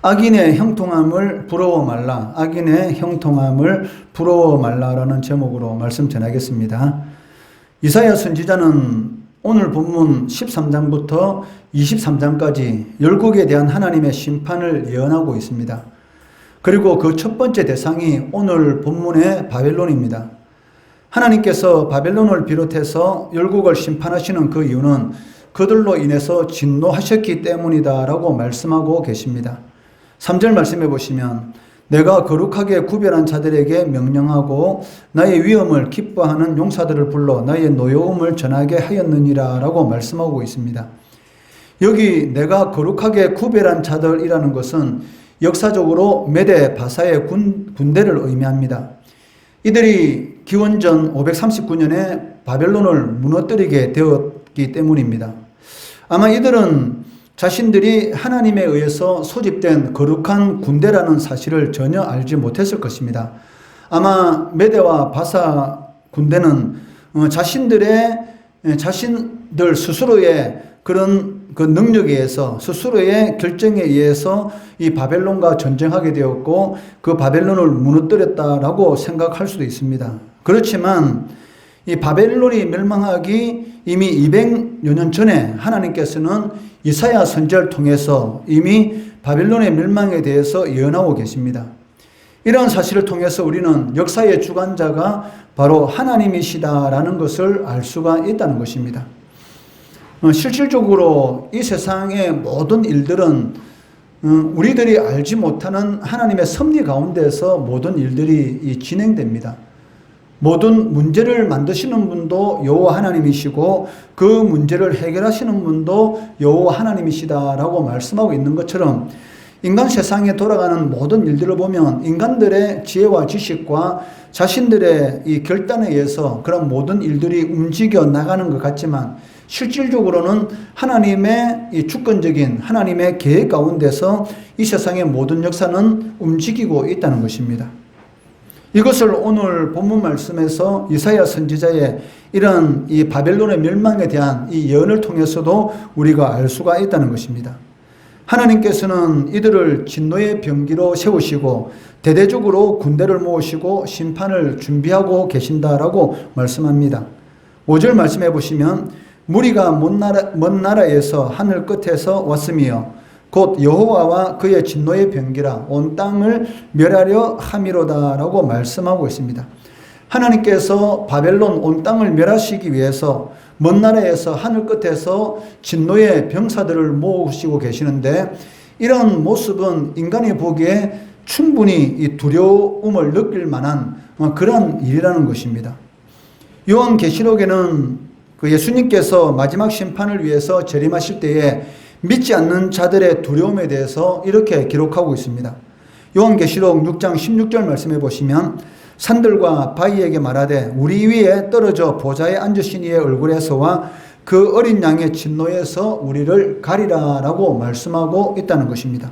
악인의 형통함을 부러워 말라. 악인의 형통함을 부러워 말라라는 제목으로 말씀 전하겠습니다. 이사야 선지자는 오늘 본문 13장부터 23장까지 열국에 대한 하나님의 심판을 예언하고 있습니다. 그리고 그 첫 번째 대상이 오늘 본문의 바벨론입니다. 하나님께서 바벨론을 비롯해서 열국을 심판하시는 그 이유는 그들로 인해서 진노하셨기 때문이다라고 말씀하고 계십니다. 3절 말씀해 보시면 내가 거룩하게 구별한 자들에게 명령하고 나의 위엄을 기뻐하는 용사들을 불러 나의 노여움을 전하게 하였느니라 라고 말씀하고 있습니다. 여기 내가 거룩하게 구별한 자들이라는 것은 역사적으로 메데 바사의 군대를 의미합니다. 이들이 기원전 539년에 바벨론을 무너뜨리게 되었기 때문입니다. 아마 이들은 자신들이 하나님에 의해서 소집된 거룩한 군대라는 사실을 전혀 알지 못했을 것입니다. 아마 메데와 바사 군대는 자신들 스스로의 그런 그 능력에 의해서 스스로의 결정에 의해서 이 바벨론과 전쟁하게 되었고 그 바벨론을 무너뜨렸다라고 생각할 수도 있습니다. 그렇지만 이 바벨론이 멸망하기 이미 200여 년 전에 하나님께서는 이사야 선지자를 통해서 이미 바벨론의 멸망에 대해서 예언하고 계십니다. 이런 사실을 통해서 우리는 역사의 주관자가 바로 하나님이시다라는 것을 알 수가 있다는 것입니다. 실질적으로 이 세상의 모든 일들은 우리들이 알지 못하는 하나님의 섭리 가운데서 모든 일들이 진행됩니다. 모든 문제를 만드시는 분도 여호와 하나님이시고 그 문제를 해결하시는 분도 여호와 하나님이시다라고 말씀하고 있는 것처럼 인간 세상에 돌아가는 모든 일들을 보면 인간들의 지혜와 지식과 자신들의 이 결단에 의해서 그런 모든 일들이 움직여 나가는 것 같지만 실질적으로는 하나님의 이 주권적인 하나님의 계획 가운데서 이 세상의 모든 역사는 움직이고 있다는 것입니다. 이것을 오늘 본문 말씀에서 이사야 선지자의 이런 이 바벨론의 멸망에 대한 이 예언을 통해서도 우리가 알 수가 있다는 것입니다. 하나님께서는 이들을 진노의 병기로 세우시고 대대적으로 군대를 모으시고 심판을 준비하고 계신다라고 말씀합니다. 5절 말씀해 보시면 무리가 먼 나라에서 하늘 끝에서 왔으며 곧 여호와와 그의 진노의 병기라 온 땅을 멸하려 함이로다라고 말씀하고 있습니다. 하나님께서 바벨론 온 땅을 멸하시기 위해서 먼 나라에서 하늘 끝에서 진노의 병사들을 모으시고 계시는데 이런 모습은 인간이 보기에 충분히 이 두려움을 느낄 만한 그런 일이라는 것입니다. 요한계시록에는 그 예수님께서 마지막 심판을 위해서 재림하실 때에 믿지 않는 자들의 두려움에 대해서 이렇게 기록하고 있습니다. 요한계시록 6장 16절 말씀해 보시면 산들과 바위에게 말하되 우리 위에 떨어져 보좌에 앉으신 이의 얼굴에서와 그 어린 양의 진노에서 우리를 가리라 라고 말씀하고 있다는 것입니다.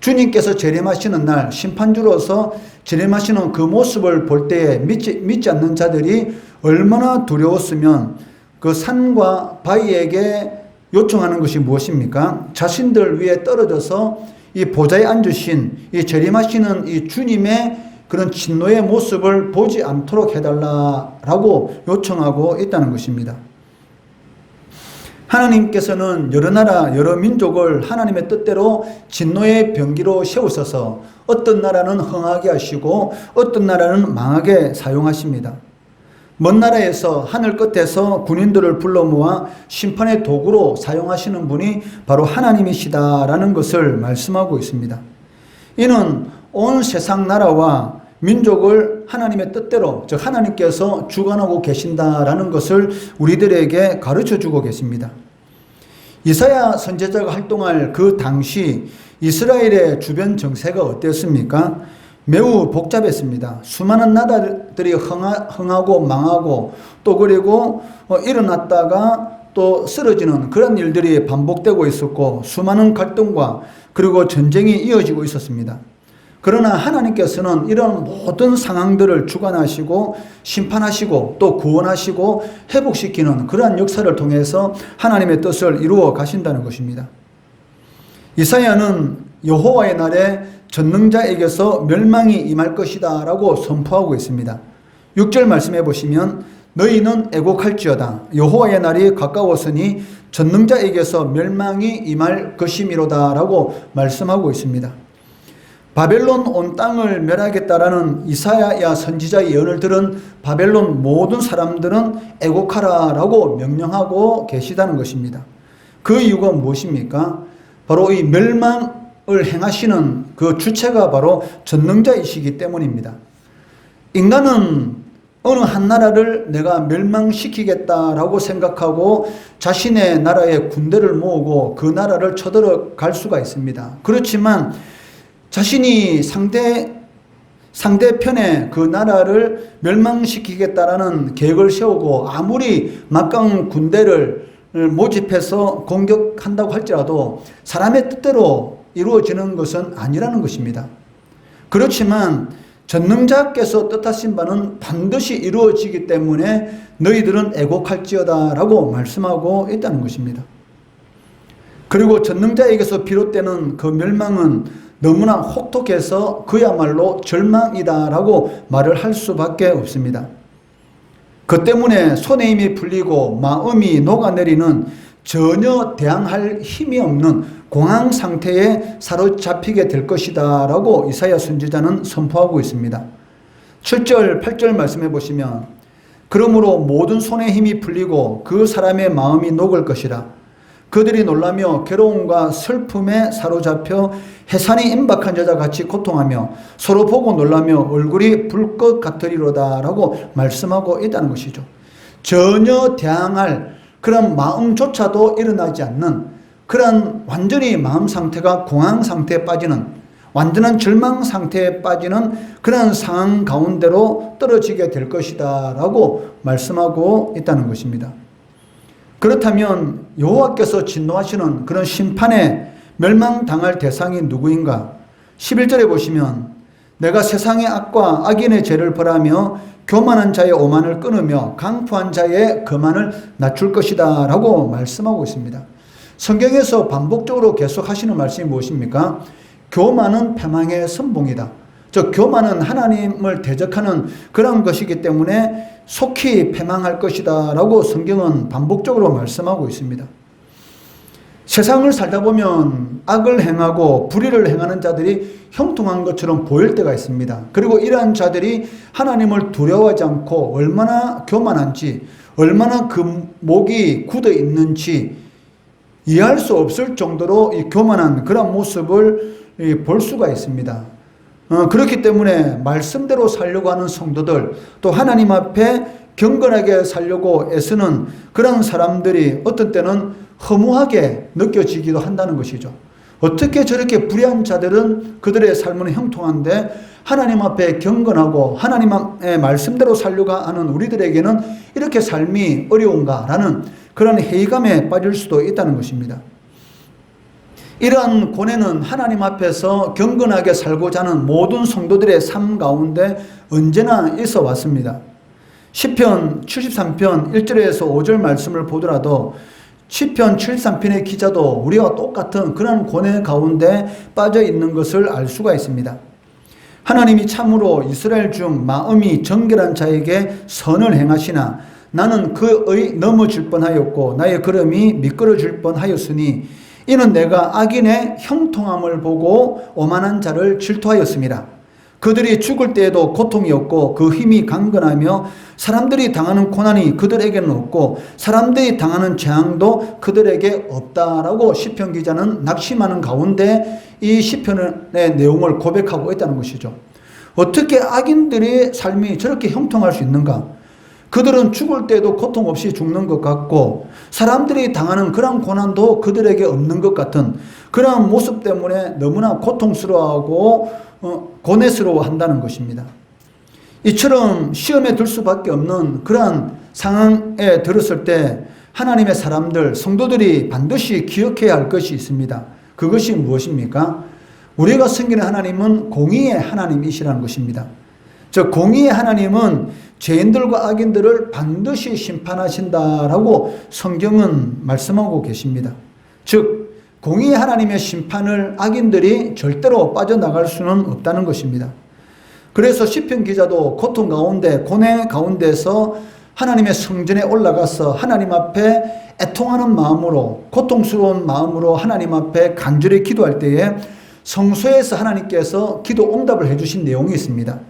주님께서 재림하시는 날 심판주로서 재림하시는 그 모습을 볼 때에 믿지 않는 자들이 얼마나 두려웠으면 그 산과 바위에게 요청하는 것이 무엇입니까? 자신들 위에 떨어져서 이 보좌에 앉으신 이 재림하시는 이 주님의 그런 진노의 모습을 보지 않도록 해달라라고 요청하고 있다는 것입니다. 하나님께서는 여러 나라 여러 민족을 하나님의 뜻대로 진노의 병기로 세우셔서 어떤 나라는 흥하게 하시고 어떤 나라는 망하게 사용하십니다. 먼 나라에서 하늘 끝에서 군인들을 불러 모아 심판의 도구로 사용하시는 분이 바로 하나님이시다라는 것을 말씀하고 있습니다. 이는 온 세상 나라와 민족을 하나님의 뜻대로 즉 하나님께서 주관하고 계신다라는 것을 우리들에게 가르쳐주고 계십니다. 이사야 선지자가 활동할 그 당시 이스라엘의 주변 정세가 어땠습니까? 매우 복잡했습니다. 수많은 나라들이 흥하고 망하고 또 그리고 일어났다가 또 쓰러지는 그런 일들이 반복되고 있었고 수많은 갈등과 그리고 전쟁이 이어지고 있었습니다. 그러나 하나님께서는 이런 모든 상황들을 주관하시고 심판하시고 또 구원하시고 회복시키는 그러한 역사를 통해서 하나님의 뜻을 이루어 가신다는 것입니다. 이사야는 여호와의 날에 전능자에게서 멸망이 임할 것이다 라고 선포하고 있습니다. 6절 말씀해 보시면 너희는 애곡할지어다 여호와의 날이 가까웠으니 전능자에게서 멸망이 임할 것이미로다 라고 말씀하고 있습니다. 바벨론 온 땅을 멸하겠다라는 이사야 선지자의 예언을 들은 바벨론 모든 사람들은 애곡하라 라고 명령하고 계시다는 것입니다. 그 이유가 무엇입니까? 바로 이 멸망을 행하시는 그 주체가 바로 전능자이시기 때문입니다. 인간은 어느 한 나라를 내가 멸망시키겠다라고 생각하고 자신의 나라에 군대를 모으고 그 나라를 쳐들어갈 수가 있습니다. 그렇지만 자신이 상대편의 그 나라를 멸망시키겠다라는 계획을 세우고 아무리 막강 군대를 모집해서 공격한다고 할지라도 사람의 뜻대로 이루어지는 것은 아니라는 것입니다. 그렇지만 전능자께서 뜻하신 바는 반드시 이루어지기 때문에 너희들은 애곡할지어다 라고 말씀하고 있다는 것입니다. 그리고 전능자에게서 비롯되는 그 멸망은 너무나 혹독해서 그야말로 절망이다 라고 말을 할 수밖에 없습니다. 그 때문에 손에 힘이 풀리고 마음이 녹아내리는 전혀 대항할 힘이 없는 공황 상태에 사로잡히게 될 것이다 라고 이사야 선지자는 선포하고 있습니다. 7절 8절 말씀해 보시면 그러므로 모든 손에 힘이 풀리고 그 사람의 마음이 녹을 것이라 그들이 놀라며 괴로움과 슬픔에 사로잡혀 해산이 임박한 여자같이 고통하며 서로 보고 놀라며 얼굴이 불 것 같으리로다 라고 말씀하고 있다는 것이죠. 전혀 대항할 그런 마음조차도 일어나지 않는 그런 완전히 마음 상태가 공황 상태에 빠지는 완전한 절망 상태에 빠지는 그런 상황 가운데로 떨어지게 될 것이다 라고 말씀하고 있다는 것입니다. 그렇다면 여호와께서 진노하시는 그런 심판에 멸망당할 대상이 누구인가? 11절에 보시면 내가 세상의 악과 악인의 죄를 벌하며 교만한 자의 오만을 끊으며 강포한 자의 거만을 낮출 것이다 라고 말씀하고 있습니다. 성경에서 반복적으로 계속하시는 말씀이 무엇입니까? 교만은 패망의 선봉이다. 즉 교만은 하나님을 대적하는 그런 것이기 때문에 속히 패망할 것이다 라고 성경은 반복적으로 말씀하고 있습니다. 세상을 살다 보면 악을 행하고 불의를 행하는 자들이 형통한 것처럼 보일 때가 있습니다. 그리고 이러한 자들이 하나님을 두려워하지 않고 얼마나 교만한지 얼마나 그 목이 굳어 있는지 이해할 수 없을 정도로 이 교만한 그런 모습을 볼 수가 있습니다. 그렇기 때문에 말씀대로 살려고 하는 성도들 또 하나님 앞에 경건하게 살려고 애쓰는 그런 사람들이 어떤 때는 허무하게 느껴지기도 한다는 것이죠. 어떻게 저렇게 불의한 자들은 그들의 삶은 형통한데 하나님 앞에 경건하고 하나님의 말씀대로 살려고 하는 우리들에게는 이렇게 삶이 어려운가라는 그런 회의감에 빠질 수도 있다는 것입니다. 이러한 고뇌는 하나님 앞에서 경건하게 살고자 하는 모든 성도들의 삶 가운데 언제나 있어 왔습니다. 시편 73편 1절에서 5절 말씀을 보더라도 시편 73편의 기자도 우리와 똑같은 그런 고뇌 가운데 빠져 있는 것을 알 수가 있습니다. 하나님이 참으로 이스라엘 중 마음이 정결한 자에게 선을 행하시나 나는 그의 넘어질 뻔하였고 나의 걸음이 미끄러질 뻔하였으니 이는 내가 악인의 형통함을 보고 오만한 자를 질투하였습니다. 그들이 죽을 때에도 고통이 없고 그 힘이 강건하며 사람들이 당하는 고난이 그들에게는 없고 사람들이 당하는 재앙도 그들에게 없다라고 시편 기자는 낙심하는 가운데 이 시편의 내용을 고백하고 있다는 것이죠. 어떻게 악인들의 삶이 저렇게 형통할 수 있는가? 그들은 죽을 때도 고통 없이 죽는 것 같고 사람들이 당하는 그런 고난도 그들에게 없는 것 같은 그런 모습 때문에 너무나 고통스러워하고 고뇌스러워 한다는 것입니다. 이처럼 시험에 들 수밖에 없는 그러한 상황에 들었을 때 하나님의 사람들, 성도들이 반드시 기억해야 할 것이 있습니다. 그것이 무엇입니까? 우리가 섬기는 하나님은 공의의 하나님이시라는 것입니다. 저 공의의 하나님은 죄인들과 악인들을 반드시 심판하신다라고 성경은 말씀하고 계십니다. 즉 공의의 하나님의 심판을 악인들이 절대로 빠져나갈 수는 없다는 것입니다. 그래서 시편 기자도 고통 가운데, 고뇌 가운데서 하나님의 성전에 올라가서 하나님 앞에 애통하는 마음으로, 고통스러운 마음으로 하나님 앞에 간절히 기도할 때에 성소에서 하나님께서 기도 응답을 해주신 내용이 있습니다.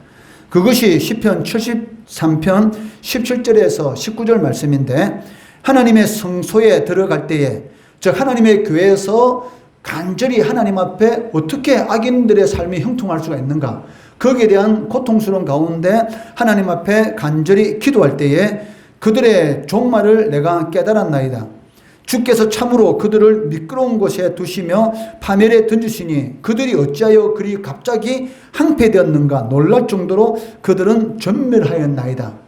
그것이 시편 73편 17절에서 19절 말씀인데, 하나님의 성소에 들어갈 때에, 즉 하나님의 교회에서 간절히 하나님 앞에 어떻게 악인들의 삶이 형통할 수가 있는가, 거기에 대한 고통스러운 가운데 하나님 앞에 간절히 기도할 때에 그들의 종말을 내가 깨달았나이다. 주께서 참으로 그들을 미끄러운 곳에 두시며 파멸에 던지시니 그들이 어찌하여 그리 갑자기 항폐되었는가 놀랄 정도로 그들은 전멸하였나이다.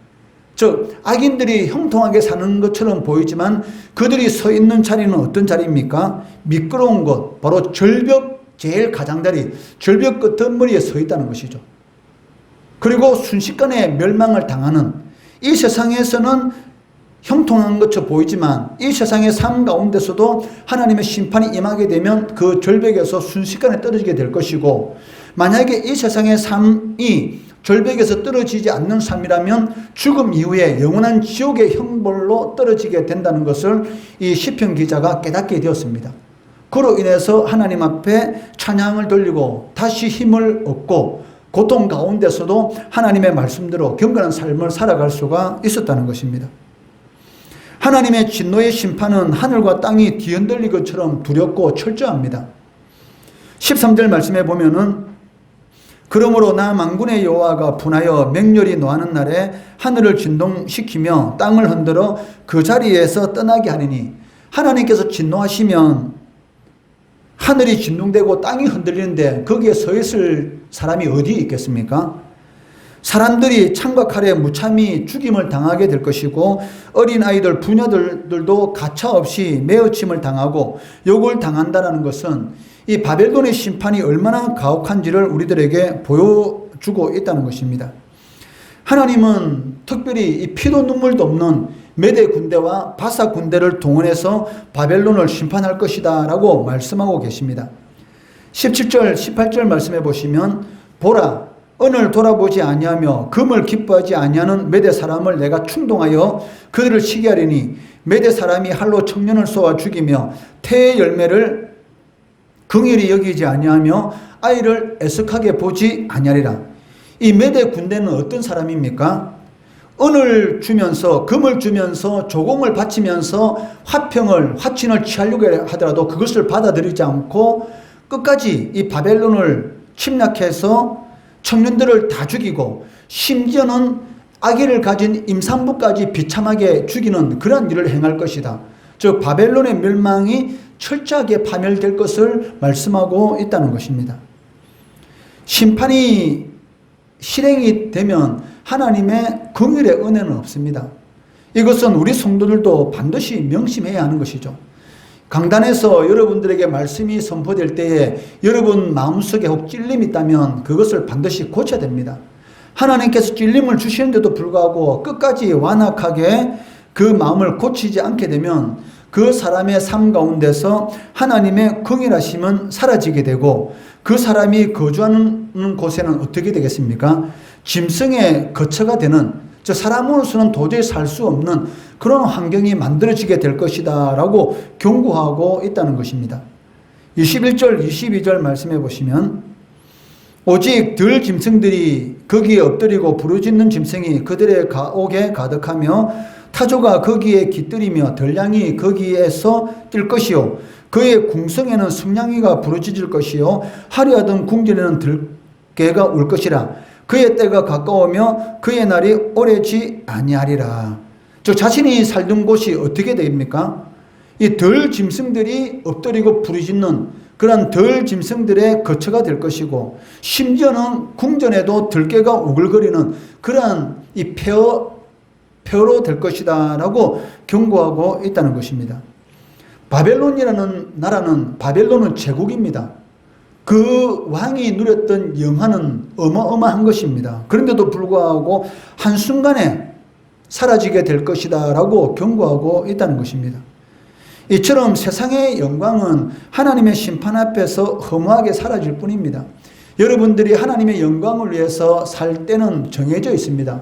즉 악인들이 형통하게 사는 것처럼 보이지만 그들이 서 있는 자리는 어떤 자리입니까? 미끄러운 곳, 바로 절벽 제일 가장자리, 절벽 끝머리에 서 있다는 것이죠. 그리고 순식간에 멸망을 당하는, 이 세상에서는 형통한 것처럼 보이지만 이 세상의 삶 가운데서도 하나님의 심판이 임하게 되면 그 절벽에서 순식간에 떨어지게 될 것이고, 만약에 이 세상의 삶이 절벽에서 떨어지지 않는 삶이라면 죽음 이후에 영원한 지옥의 형벌로 떨어지게 된다는 것을 이 시편 기자가 깨닫게 되었습니다. 그로 인해서 하나님 앞에 찬양을 돌리고 다시 힘을 얻고 고통 가운데서도 하나님의 말씀대로 경건한 삶을 살아갈 수가 있었다는 것입니다. 하나님의 진노의 심판은 하늘과 땅이 뒤흔들릴 것처럼 두렵고 철저합니다. 13절 말씀에 보면은 그러므로 나 만군의 여호와가 분하여 맹렬히 노하는 날에 하늘을 진동시키며 땅을 흔들어 그 자리에서 떠나게 하리니, 하나님께서 진노하시면 하늘이 진동되고 땅이 흔들리는데 거기에 서 있을 사람이 어디에 있겠습니까? 사람들이 창과 칼에 무참히 죽임을 당하게 될 것이고 어린아이들, 부녀들도 가차없이 매어침을 당하고 욕을 당한다는 것은 이 바벨론의 심판이 얼마나 가혹한지를 우리들에게 보여주고 있다는 것입니다. 하나님은 특별히 이 피도 눈물도 없는 메대 군대와 바사 군대를 동원해서 바벨론을 심판할 것이다 라고 말씀하고 계십니다. 17절 18절 말씀해 보시면 보라, 언을 돌아보지 아니하며 금을 기뻐하지 아니하는 메대 사람을 내가 충동하여 그들을 치게 하리니 메대 사람이 활로 청년을 쏘아 죽이며 태의 열매를 긍휼히 여기지 아니하며 아이를 애석하게 보지 아니하리라. 이 메대 군대는 어떤 사람입니까? 은을 주면서, 금을 주면서, 조공을 바치면서 화친을 취하려고 하더라도 그것을 받아들이지 않고 끝까지 이 바벨론을 침략해서 청년들을 다 죽이고 심지어는 아기를 가진 임산부까지 비참하게 죽이는 그런 일을 행할 것이다. 즉 바벨론의 멸망이 철저하게 파멸될 것을 말씀하고 있다는 것입니다. 심판이 실행이 되면 하나님의 긍휼의 은혜는 없습니다. 이것은 우리 성도들도 반드시 명심해야 하는 것이죠. 강단에서 여러분들에게 말씀이 선포될 때에 여러분 마음속에 혹 찔림이 있다면 그것을 반드시 고쳐야 됩니다. 하나님께서 찔림을 주시는데도 불구하고 끝까지 완악하게 그 마음을 고치지 않게 되면 그 사람의 삶 가운데서 하나님의 긍휼하심은 사라지게 되고 그 사람이 거주하는 곳에는 어떻게 되겠습니까? 짐승의 거처가 되는, 저 사람으로서는 도저히 살 수 없는 그런 환경이 만들어지게 될 것이다 라고 경고하고 있다는 것입니다. 21절 22절 말씀해 보시면 오직 들 짐승들이 거기에 엎드리고 부르짖는 짐승이 그들의 옥에 가득하며 타조가 거기에 깃들이며 들량이 거기에서 뛸 것이요 그의 궁성에는 승냥이가 부르짖을 것이요 화려하던 궁전에는 들개가 울 것이라. 그의 때가 가까우며 그의 날이 오래지 아니하리라. 저 자신이 살던 곳이 어떻게 됩니까? 이 들 짐승들이 엎드리고 부르짖는 그런 들 짐승들의 거처가 될 것이고 심지어는 궁전에도 들개가 오글거리는 그러한 이 폐허로 될 것이다 라고 경고하고 있다는 것입니다. 바벨론이라는 나라는, 바벨론은 제국입니다. 그 왕이 누렸던 영화는 어마어마한 것입니다. 그런데도 불구하고 한순간에 사라지게 될 것이다 라고 경고하고 있다는 것입니다. 이처럼 세상의 영광은 하나님의 심판 앞에서 허무하게 사라질 뿐입니다. 여러분들이 하나님의 영광을 위해서 살 때는 정해져 있습니다.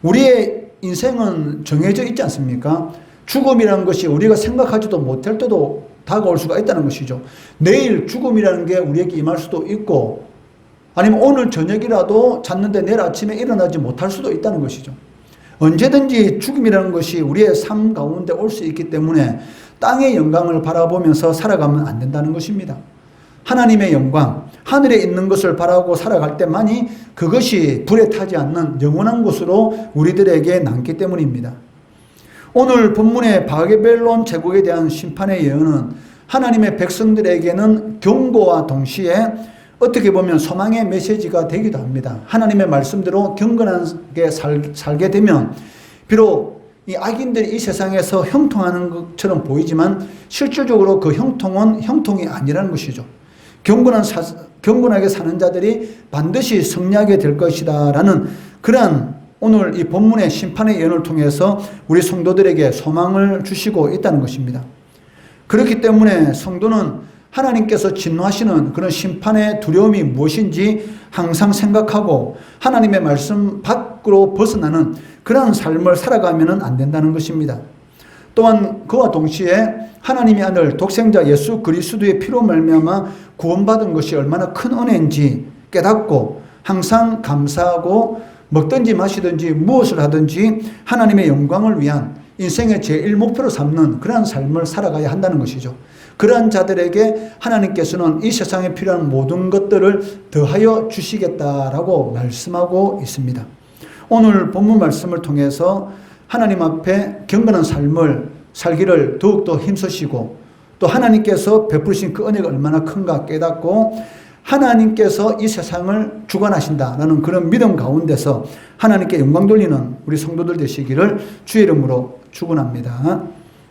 우리의 인생은 정해져 있지 않습니까? 죽음이라는 것이 우리가 생각하지도 못할 때도 다가올 수가 있다는 것이죠. 내일 죽음이라는 게 우리에게 임할 수도 있고, 아니면 오늘 저녁이라도 잤는데 내일 아침에 일어나지 못할 수도 있다는 것이죠. 언제든지 죽음이라는 것이 우리의 삶 가운데 올 수 있기 때문에 땅의 영광을 바라보면서 살아가면 안 된다는 것입니다. 하나님의 영광, 하늘에 있는 것을 바라고 살아갈 때만이 그것이 불에 타지 않는 영원한 곳으로 우리들에게 남기 때문입니다. 오늘 본문의 바벨론 제국에 대한 심판의 예언은 하나님의 백성들에게는 경고와 동시에 어떻게 보면 소망의 메시지가 되기도 합니다. 하나님의 말씀대로 경건하게 살게 되면 비록 이 악인들이 이 세상에서 형통하는 것처럼 보이지만 실질적으로 그 형통은 형통이 아니라는 것이죠. 경건하게 사는 자들이 반드시 승리하게 될 것이다 라는 그러한 오늘 이 본문의 심판의 예언을 통해서 우리 성도들에게 소망을 주시고 있다는 것입니다. 그렇기 때문에 성도는 하나님께서 진노하시는 그런 심판의 두려움이 무엇인지 항상 생각하고 하나님의 말씀 밖으로 벗어나는 그런 삶을 살아가면 안 된다는 것입니다. 또한 그와 동시에 하나님의 아들 독생자 예수 그리스도의 피로 말미암아 구원받은 것이 얼마나 큰 은혜인지 깨닫고 항상 감사하고 먹든지 마시든지 무엇을 하든지 하나님의 영광을 위한 인생의 제1 목표로 삼는 그러한 삶을 살아가야 한다는 것이죠. 그러한 자들에게 하나님께서는 이 세상에 필요한 모든 것들을 더하여 주시겠다라고 말씀하고 있습니다. 오늘 본문 말씀을 통해서 하나님 앞에 경건한 삶을 살기를 더욱더 힘쓰시고 또 하나님께서 베푸신 그 은혜가 얼마나 큰가 깨닫고 하나님께서 이 세상을 주관하신다라는 그런 믿음 가운데서 하나님께 영광 돌리는 우리 성도들 되시기를 주의 이름으로 축원합니다.